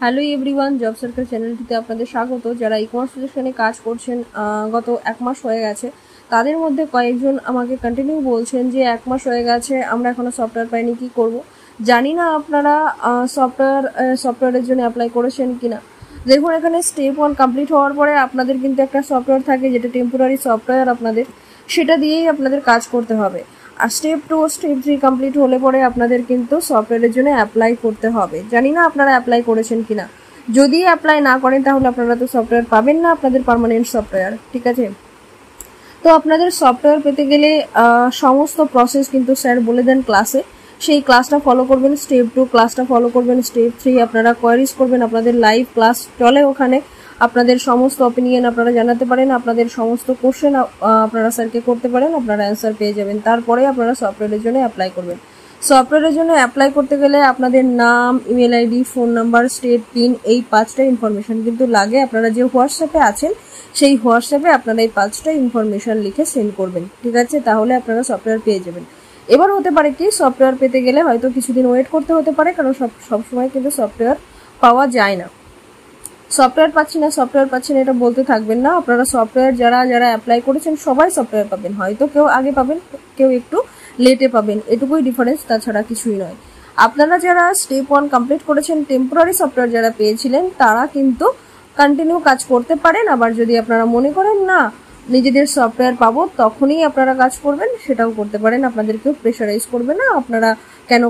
Hello everyone, job circle চ্যানেলটিতে আপনাদের স্বাগত। যারা ই কমার্স সেকশনে কাজ করছেন গত 1 মাস হয়ে গেছে, তাদের মধ্যে কয়েকজন আমাকে কন্টিনিউ বলছেন যে 1 মাস হয়ে গেছে আমরা এখনো সফটওয়্যার পাইনি, কি করব। জানি না আপনারা সফটওয়্যারের জন্য অ্যাপ্লাই করেছেন কিনা। দেখুন, এখানে স্টেপ 1 কমপ্লিট হওয়ার পরে আপনাদের কিন্তু একটা সফটওয়্যার থাকে, যেটা টেম্পোরারি সফটওয়্যার আপনাদের, সেটা দিয়েই আপনাদের কাজ করতে হবে। আর স্টেপ 2 স্টেপ 3 কমপ্লিট হলে পরে আপনাদের কিন্তু সফটওয়্যারের জন্য অ্যাপ্লাই করতে হবে। জানি না আপনারা অ্যাপ্লাই করেছেন কিনা। যদি অ্যাপ্লাই না করেন তাহলে আপনারা তো সফটওয়্যার পাবেন না, আপনাদের পার্মানেন্ট সফটওয়্যার, ঠিক আছে। তো আপনাদের সফটওয়্যার পেতে গেলে সমস্ত প্রসেস কিন্তু স্যার বলে দেন ক্লাসে। সেই ক্লাসটা ফলো করবেন, স্টেপ 2 ক্লাসটা ফলো করবেন, স্টেপ 3 আপনারা কোয়ারিজ করবেন, আপনাদের লাইভ ক্লাস চলে ওখানে। আপনাদের সমস্ত অপিনিয়ন আপনারা জানাতে পারেন, আপনাদের সমস্ত কোশ্চেন আপনারা স্যারকে করতে পারেন, আপনারা অ্যান্সার পেয়ে যাবেন। তারপরে আপনারা সফটওয়্যারের জন্য অ্যাপ্লাই করবেন। সফটওয়্যারের জন্য অ্যাপ্লাই করতে গেলে আপনাদের নাম, email ID, phone number, state pin, এই 5টা ইনফরমেশন কিন্তু লাগে। আপনারা যে হোয়াটসঅ্যাপে আছেন সেই হোয়াটসঅ্যাপে আপনারা এই 5টা ইনফরমেশন লিখে সেন্ড করবেন, ঠিক আছে। তাহলে আপনারা সফটওয়্যার পেয়ে যাবেন। এবার হতে পারে কি, সফটওয়্যার পেতে গেলে হয়তো কিছুদিন ওয়েট করতে হতে পারে, কারণ সবসময় কিন্তু সফটওয়্যার পাওয়া যায় না। সফটওয়্যার পাচ্ছি না এটা বলতে থাকবেন না। আপনারা সফটওয়্যার যারা অ্যাপ্লাই করেছেন সবাই সফটওয়্যার পাবেন, হয়তো কেউ আগে পাবেন, কেউ একটু লেটে পাবেন, এটুকুই ডিফারেন্স, তাছাড়া কিছুই নয়। আপনারা যারা স্টেপ 1 কমপ্লিট করেছেন, টেম্পোরারি সফটওয়্যার যারা পেয়েছিলেন, তারা কিন্তু কন্টিনিউ কাজ করতে পারেন। আবার যদি আপনারা মনে করেন না নিজেদের সফটওয়্যার পাবো তখনই আপনারা কাজ করবেন, সেটাও করতে পারেন। আপনাদের কেউ প্রেশারাইজ করবে না, আপনারা কেন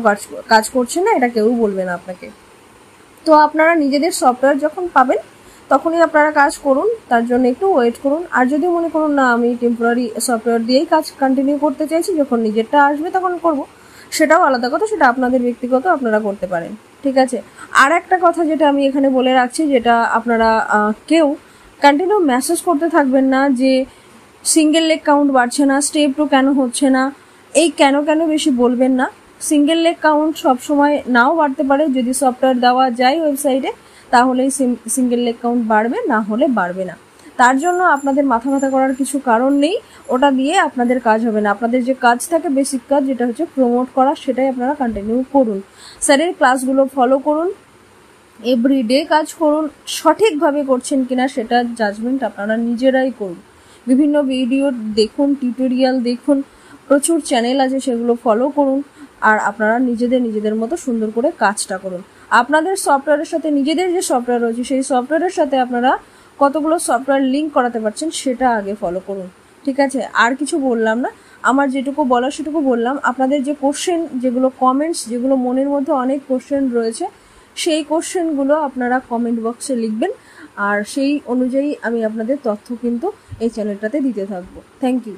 কাজ করছেন না এটা কেউ বলবে না আপনাকে। তো আপনারা নিজেদের সফটওয়্যার যখন পাবেন তখনই আপনারা কাজ করুন, তার জন্য একটু ওয়েট করুন। আর যদি মনে করুন না আমি টেম্পোরারি সফটওয়্যার দিয়েই কাজ কন্টিনিউ করতে চাইছি, যখন নিজেরটা আসবে তখন করব, সেটাও আলাদা কথা, সেটা আপনাদের ব্যক্তিগত, আপনারা করতে পারেন, ঠিক আছে। আর একটা কথা যেটা আমি এখানে বলে রাখছি, যেটা আপনারা কেউ কন্টিনিউ মেসেজ করতে থাকবেন না যে সিঙ্গেল লেগ কাউন্ট বাড়ছে না, স্টেপ 2 কেন হচ্ছে না, এই কেন বেশি বলবেন না। সিঙ্গেল লেগ কাউন্ট সবসময় নাও বাড়তে পারে। যদি সফটওয়্যার দেওয়া যায় ওয়েবসাইটে তাহলেই সিঙ্গেল লেগ কাউন্ট বাড়বে, না হলে বাড়বে না। তার জন্য আপনাদের মাথা করার কিছু কারণ নেই, ওটা দিয়ে আপনাদের কাজ হবে না। আপনাদের যে কাজ থাকে, বেসিক কাজ যেটা হচ্ছে প্রমোট করা, সেটাই আপনারা কন্টিনিউ করুন। স্যারের ক্লাসগুলো ফলো করুন, এভরিডে কাজ করুন। সঠিকভাবে করছেন কিনা সেটা জাজমেন্ট আপনারা নিজেরাই করুন। বিভিন্ন ভিডিও দেখুন, টিউটোরিয়াল দেখুন, প্রচুর চ্যানেল আছে, সেগুলো ফলো করুন। আর আপনারা নিজেদের মতো সুন্দর করে কাজটা করুন। আপনাদের সফটওয়্যারের সাথে নিজেদের যে সফটওয়্যার রয়েছে সেই সফটওয়্যারের সাথে আপনারা কতগুলো সফটওয়্যার লিঙ্ক করাতে পারছেন সেটা আগে ফলো করুন, ঠিক আছে। আর কিছু বললাম না, আমার যেটুকু বলার সেটুকু বললাম। আপনাদের যে কোশ্চেন, যেগুলো কমেন্টস, যেগুলো মনের মধ্যে অনেক কোশ্চেন রয়েছে, সেই কোশ্চেনগুলো আপনারা কমেন্ট বক্সে লিখবেন, আর সেই অনুযায়ী আমি আপনাদের তথ্য কিন্তু এই চ্যানেলটাতে দিতে থাকবো। Thank you.